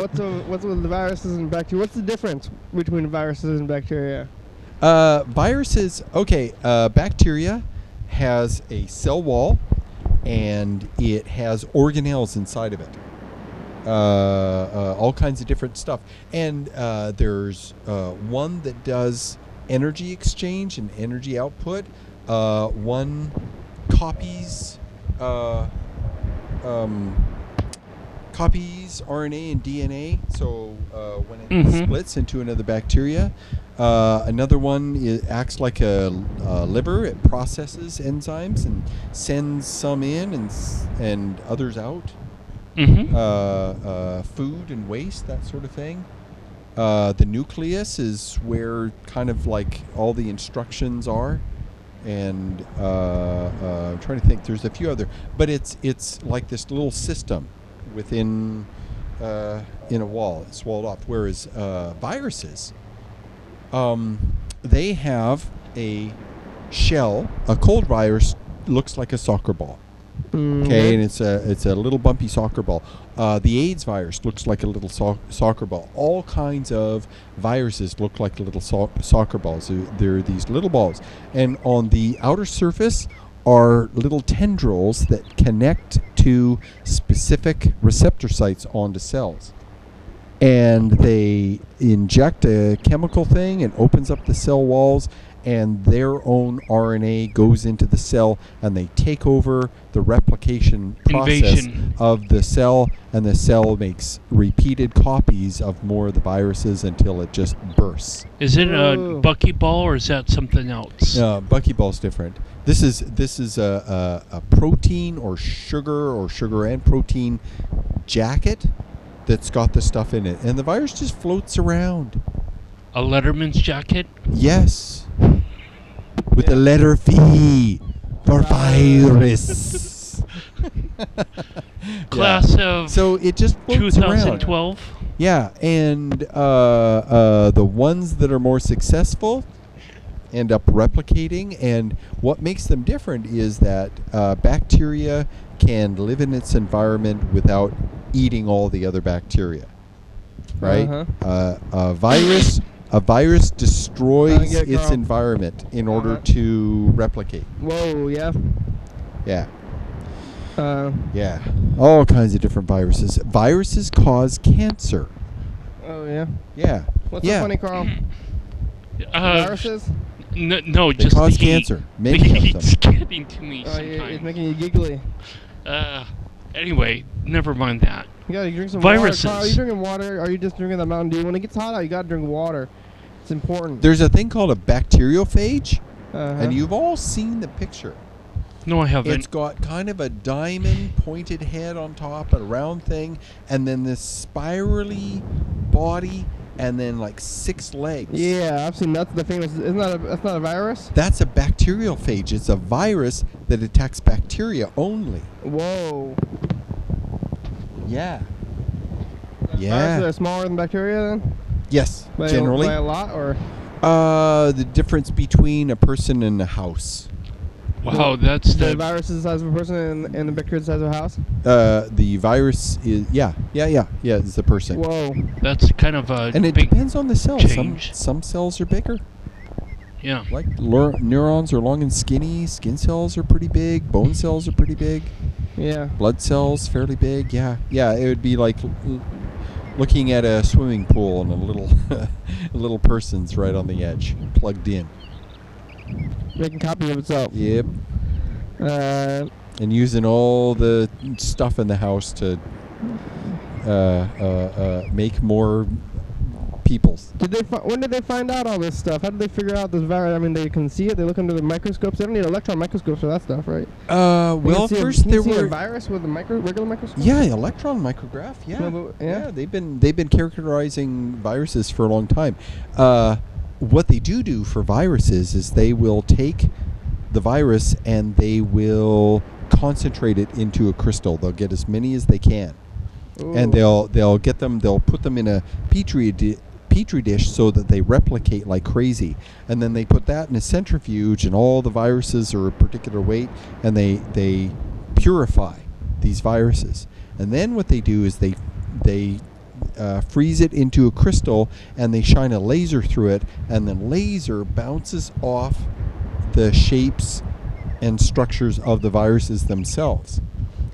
what's with the viruses and bacteria? What's the difference between viruses and bacteria? Viruses, bacteria has a cell wall and it has organelles inside of it. All kinds of different stuff. And there's one that does energy exchange and energy output. One copies RNA and DNA. So when it splits into another bacteria, another one acts like a liver. It processes enzymes and sends some in and others out. Food and waste, that sort of thing. The nucleus is where kind of like all the instructions are. And I'm trying to think. There's a few other, but it's like this little system within in a wall. It's walled off. Whereas viruses, they have a shell. A cold virus looks like a soccer ball. Okay, and it's a little bumpy soccer ball. The AIDS virus looks like a little soccer ball. All kinds of viruses look like little soccer balls. They're these little balls, and on the outer surface are little tendrils that connect to specific receptor sites onto cells. And they inject a chemical thing and opens up the cell walls, and their own RNA goes into the cell, and they take over the replication replication process Invasion. of the cell, and the cell makes repeated copies of more of the viruses until it just bursts. Is it a Whoa. buckyball or is that something else? Buckyball's different. This is a protein or sugar and protein jacket that's got the stuff in it, and the virus just floats around. A Letterman's jacket? Yes, with the letter V for virus. Class of So it just floats around. 2012? Yeah, and the ones that are more successful end up replicating, and what makes them different is that bacteria can live in its environment without eating all the other bacteria, right? A virus destroys get it, its Carl. environment in order to replicate. Whoa, yeah. Yeah. Uh, Yeah, all kinds of different viruses. Viruses cause cancer. oh, yeah. Yeah. What's yeah. so funny, Carl? Viruses? No, They just cause the heat. cancer. The Many of heat's them. getting to me Oh, it's sometimes. making you giggly. Anyway, never mind that. You gotta drink some Viruses. water. Carl, are you drinking water? Or are you just drinking the Mountain Dew? When it gets hot out, you gotta drink water. It's important. There's a thing called a bacteriophage, Uh-huh. and you've all seen the picture. No, I haven't. It's got kind of a diamond pointed head on top, a round thing, and then this spirally body, and then like 6 legs. Yeah, I've seen that's the famous. Isn't that's not a virus? That's a bacteriophage. It's a virus that attacks bacteria only. Whoa. Yeah. Viruses are smaller than bacteria then? Yes, By generally. by a lot, or? The difference between a person and a house. Wow, that's The the virus is the size of a person and the bacteria is the size of a house? The virus is yeah, it's the person. Whoa. that's kind of a And it big depends on the cell. change. Some cells are bigger. yeah. Like neurons are long and skinny. Skin cells are pretty big. Bone cells are pretty big. Yeah. Blood cells fairly big. Yeah. It would be like looking at a swimming pool and a little person's right on the edge, plugged in. Making copies of itself. Yep. And using all the stuff in the house to make more peoples. When did they find out all this stuff? How did they figure out this virus? I mean, they can see it. They look under the microscopes. They don't need electron microscopes for that stuff, right? Well, first there a were virus with a regular microscope. yeah, electron micrograph. Yeah, No, but- yeah. They've been characterizing viruses for a long time. What they do for viruses is they will take the virus and they will concentrate it into a crystal. They'll get as many as they can, and Ooh. they'll put them in a petri dish so that they replicate like crazy, and then they put that in a centrifuge, and all the viruses are a particular weight, and they purify these viruses. And then what they do is they freeze it into a crystal, and they shine a laser through it, and the laser bounces off the shapes and structures of the viruses themselves,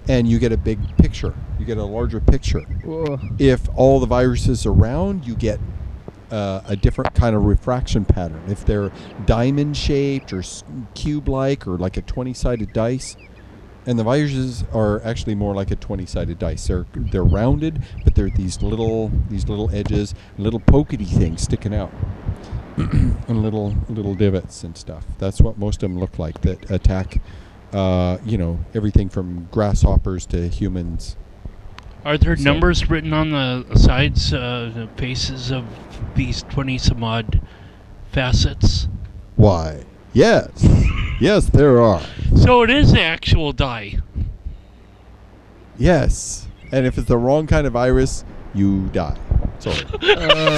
and you get a big picture. You get a larger picture. Whoa. If all the viruses are round, you get a different kind of refraction pattern. If they're diamond shaped or cube-like or like a 20-sided dice, and the viruses are actually more like a 20-sided dice. They're rounded, but they're these little edges, little pokety things sticking out, and little divots and stuff. That's what most of them look like that attack, everything from grasshoppers to humans. Are there So- numbers written on the sides, the faces of these 20-some-odd facets? Why? Yes, yes, there are. So it is the actual die. Yes, and if it's the wrong kind of virus, you die. Sorry.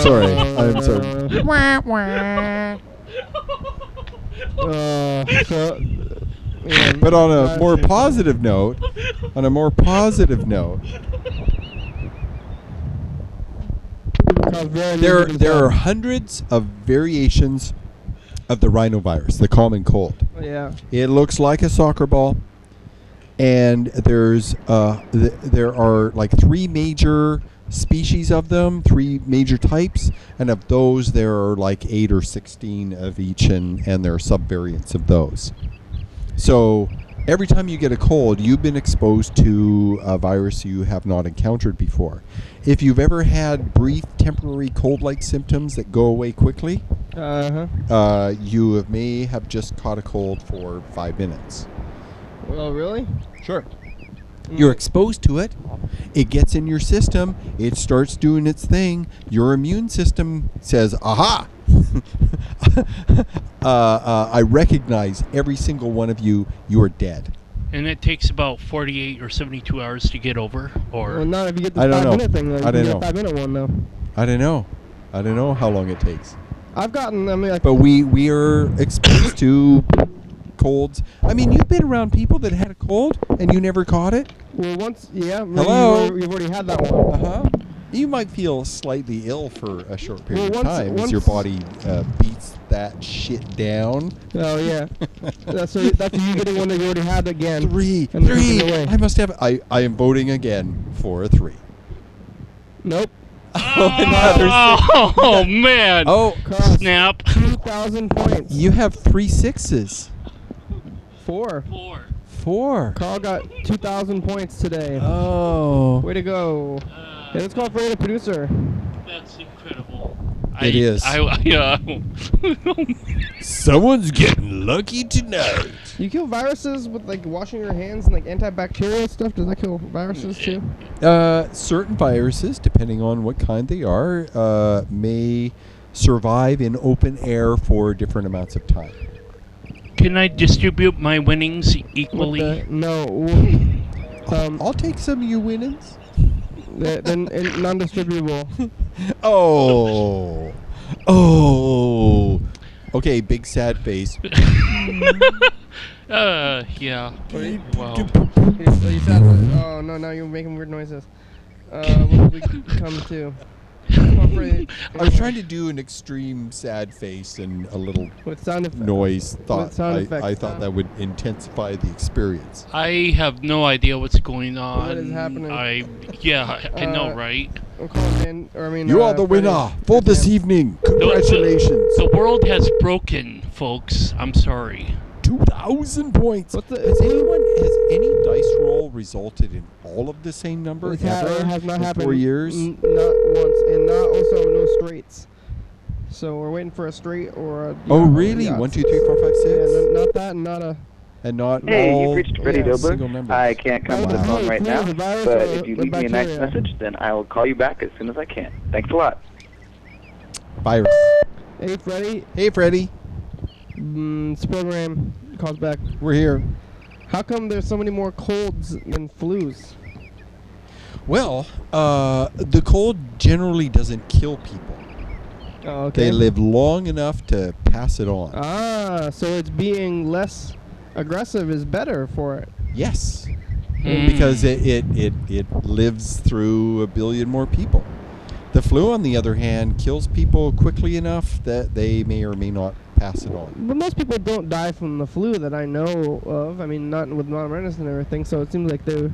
Sorry, I'm sorry. But on a more positive note, there are hundreds of variations of the rhinovirus, the common cold. Yeah. It looks like a soccer ball, and there are like 3 major species of them, 3 major types, and of those there are like 8 or 16 of each, and there are subvariants of those. So every time you get a cold, you've been exposed to a virus you have not encountered before. If you've ever had brief, temporary cold-like symptoms that go away quickly, you may have just caught a cold for 5 minutes. Well, really? Sure. You're exposed to it. It gets in your system. It starts doing its thing. Your immune system says, aha! I recognize every single one of you. You are dead. And it takes about 48 or 72 hours to get over, or... Well, not if you get the I don't 5 know. minute thing. Though. I don't You know. get the 5 minute one, though. I don't know. I don't know how long it takes. I've gotten, I mean, like, But we are exposed to colds. I mean, you've been around people that had a cold and you never caught it. well, once, yeah. Hello? You've already had that one. Uh-huh. You might feel slightly ill for a short period Well, of time as your body beats that shit down. Oh, yeah. that's you getting one that you already had again. Three. And then taking it away. I must have. I am voting again for a 3. Nope. Oh, man. Oh, Cost Snap. 2,000 points. you have 3 6s. 4. 4. Carl got 2,000 points today. Oh. Way to go. Hey, let's call for the producer. That's incredible. It is. Someone's getting lucky tonight. You kill viruses with like washing your hands and like antibacterial stuff? Does that kill viruses too? Certain viruses, depending on what kind they are, may survive in open air for different amounts of time. Can I distribute my winnings equally? No. I'll take some of your winnings. They're non-distributable. Oh. Okay, big sad face. Yeah. Wow. Oh no! Now you're making weird noises. What did we come to? I was trying to do an extreme sad face and a little with sound effects. noise. Sound effects. I thought that would intensify the experience. I have no idea what's going on. What is happening? I know, right? I'm calling in, or I mean, You are the winner for this evening. Congratulations. The world has broken, folks. I'm sorry. 2,000 points. Has any dice roll resulted in all of the same number It ever has not in happened. 4 years? Not once, and not also no straights. So we're waiting for a straight or a. Oh, really? Yeah, 1, 2, 3, 4, 5, 6. Yeah, not that, and not a. And not Hey, all you've reached Freddie single Dobler. numbers. I can't come to the phone right now, the virus but or if you the leave me a nice bacteria? message, then I will call you back as soon as I can. Thanks a lot. Virus. Hey, Freddie. Hey, Freddie. This program calls back. We're here. How come there's so many more colds than flus? Well, the cold generally doesn't kill people. Oh, okay. They live long enough to pass it on. So it's being less aggressive is better for it. Yes. Because it lives through a billion more people. The flu, on the other hand, kills people quickly enough that they may or may not pass it on. But most people don't die from the flu that I know of. I mean, not with modern medicine and everything. So it seems like they.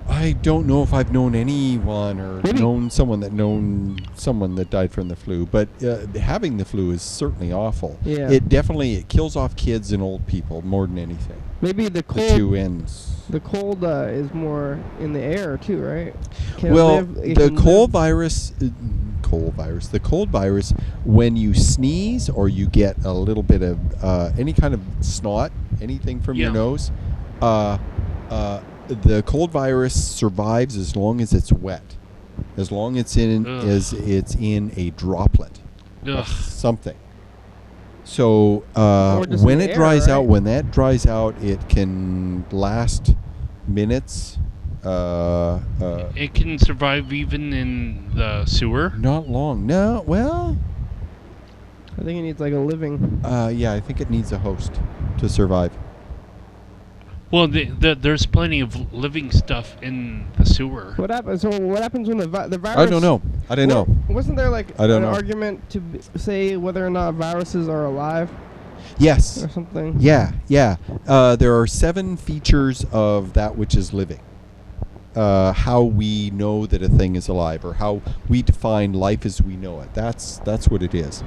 I don't know if I've known anyone or Maybe. known someone that died from the flu, but having the flu is certainly awful. Yeah. It kills off kids and old people more than anything. Maybe the The cold. two ends. The cold is more in the air too, right? Can Well, it the can cold live- the cold virus, when you sneeze or you get a little bit of any kind of snot, anything from your nose, the cold virus survives as long as it's wet, as long as it's in a droplet of something. So Or just when in it air, dries out, right? when that dries out, it can last minutes. It can survive even in the sewer. Not long. No, well, I think it needs like a living. yeah, I think it needs a host to survive. Well, there's plenty of living stuff in the sewer. What happens? So what happens when the virus? I don't know. I don't know. Wasn't there like I don't an know. argument to say whether or not viruses are alive Yes. or something? Yeah. There are 7 features of that which is living. How we know that a thing is alive, or how we define life as we know it. That's what it is.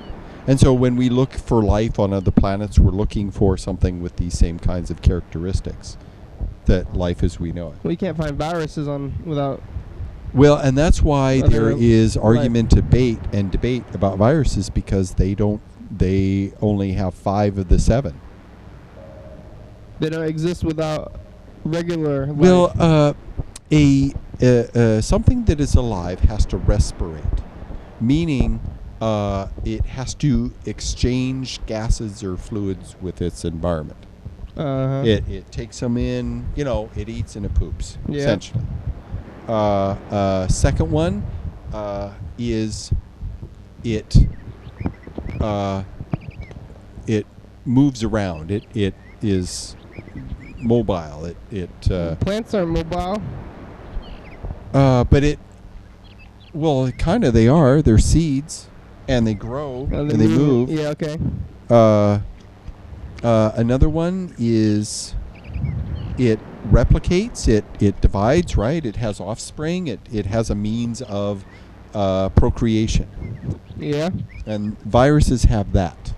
And so when we look for life on other planets, we're looking for something with these same kinds of characteristics that life as we know it. Well, you can't find viruses without. Well, and that's why Other there is life. argument, debate about viruses, because they only have 5 of the 7. They don't exist without regular. Well, life. something that is alive has to respirate, meaning it has to exchange gases or fluids with its environment. Uh-huh. It takes them in, it eats and it poops, Yeah. essentially. Second one is it moves around. It is mobile. Plants aren't mobile. But they are. They're seeds, and they grow and they move. Yeah. Okay. Another one is it replicates. It divides. Right. It has offspring. It has a means of procreation. Yeah. And viruses have that.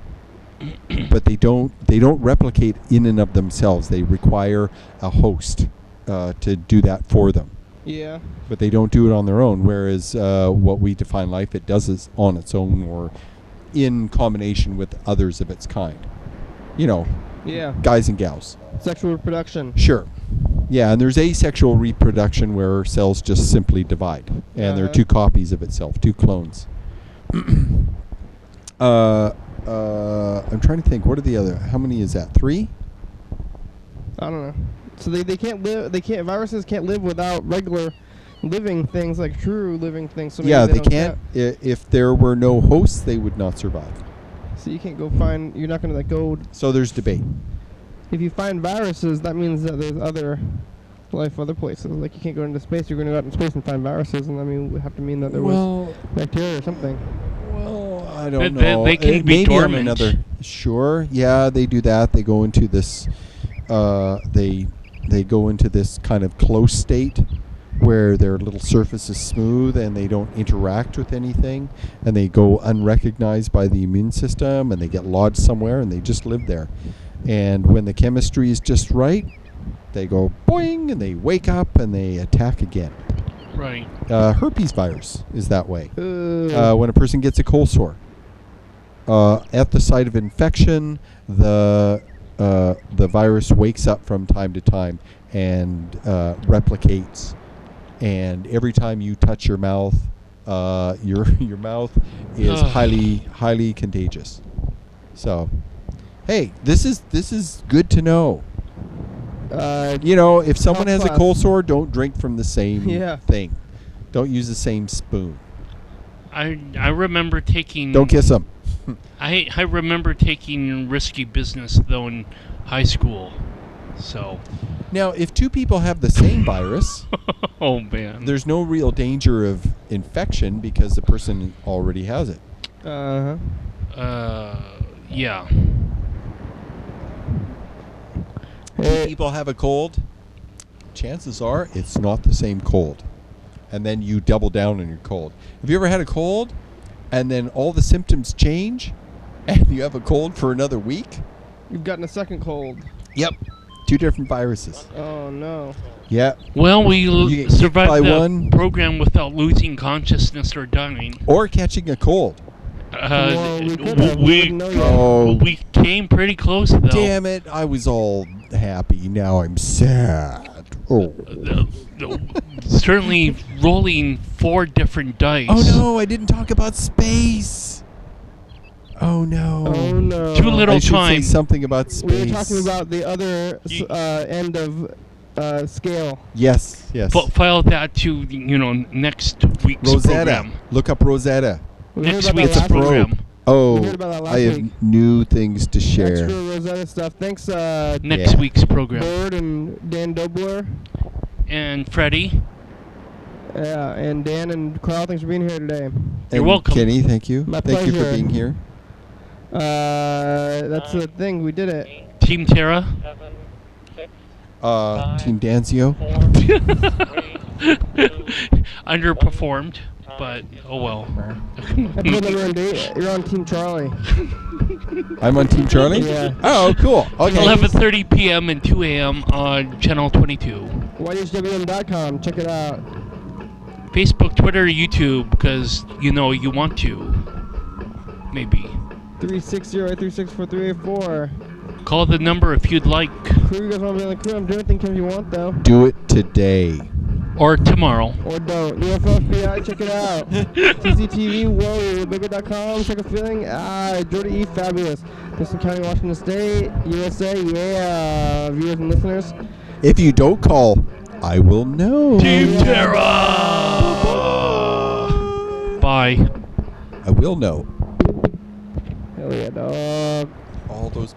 But they don't replicate in and of themselves. They require a host to do that for them. Yeah. But they don't do it on their own, whereas what we define life, it does it on its own or in combination with others of its kind. Yeah. Guys and gals. Sexual reproduction. Sure. Yeah, and there's asexual reproduction where cells just simply divide. And there are 2 copies of itself, 2 clones. I'm trying to think, what are the other? How many is that? 3? I don't know. So they can't live. Viruses can't live without regular living things, like true living things. So maybe Yeah, they don't can't. If there were no hosts, they would not survive. So you can't go find. You're not going to go. So there's debate. If you find viruses, that means that there's other life other places. Like you can't go into space. You're going to go out in space and find viruses, and it would have to mean that there was bacteria or something. Well, I don't know. They can be dormant. Sure. Yeah, they do that. They go into this. They go into this kind of close state where their little surface is smooth and they don't interact with anything, and they go unrecognized by the immune system, and they get lodged somewhere and they just live there. And when the chemistry is just right, they go boing and they wake up and they attack again. Right. Herpes virus is that way. When a person gets a cold sore, at the site of infection, the virus wakes up from time to time and replicates. And every time you touch your mouth, your mouth is highly contagious. So, hey, this is good to know. If someone has a cold sore, don't drink from the same thing. Don't use the same spoon. I remember taking. Don't kiss them. I remember taking risky business though in high school. So. Now, if 2 people have the same virus, oh man, there's no real danger of infection because the person already has it. Yeah. 2 people have a cold, chances are it's not the same cold. And then you double down on your cold. Have you ever had a cold and then all the symptoms change and you have a cold for another week? You've gotten a second cold. Yep. 2 different viruses. Oh no. Yeah. Well, we survived the one program without losing consciousness or dying. Or catching a cold. We came pretty close though. Damn it, I was all happy. Now I'm sad. Oh. Certainly rolling 4 different dice. Oh no, I didn't talk about space. Oh no. Oh no. Too little I should time. Say something about space. We were talking about the other end of scale. Yes. File that to next week's Rosetta. program. Look up Rosetta. Next week's program. Oh, I have new things to share. Extra Rosetta stuff. Thanks, next week's program. Bird and Dan Dobler. And Freddie. Yeah, and Dan and Carl, thanks for being here today. You're welcome. Kenny, thank you. My thank pleasure. you for being here. That's the thing. We did it. Team Terra. Team Danzio. Underperformed. but oh well. You're on Team Charlie. I'm on Team Charlie? Yeah. Oh, cool. Okay. 11:30 p.m. and 2 a.m. on Channel 22. YDHWM.com. Check it out. Facebook, Twitter, YouTube, because you know you want to. Maybe. 360-836-4384. Call the number if you'd like. Crew, you guys want to be on the crew? I'm doing anything if you want, though. Do it today. Or tomorrow. Or don't. UFO FBI, check it out. TCTV, whoa, bigger.com, check a feeling. Jordy E, fabulous. Thurston County, Washington State, USA, yeah. Viewers and listeners. If you don't call, I will know. Team Terra! Bye. I will know. Hell yeah, dog. All those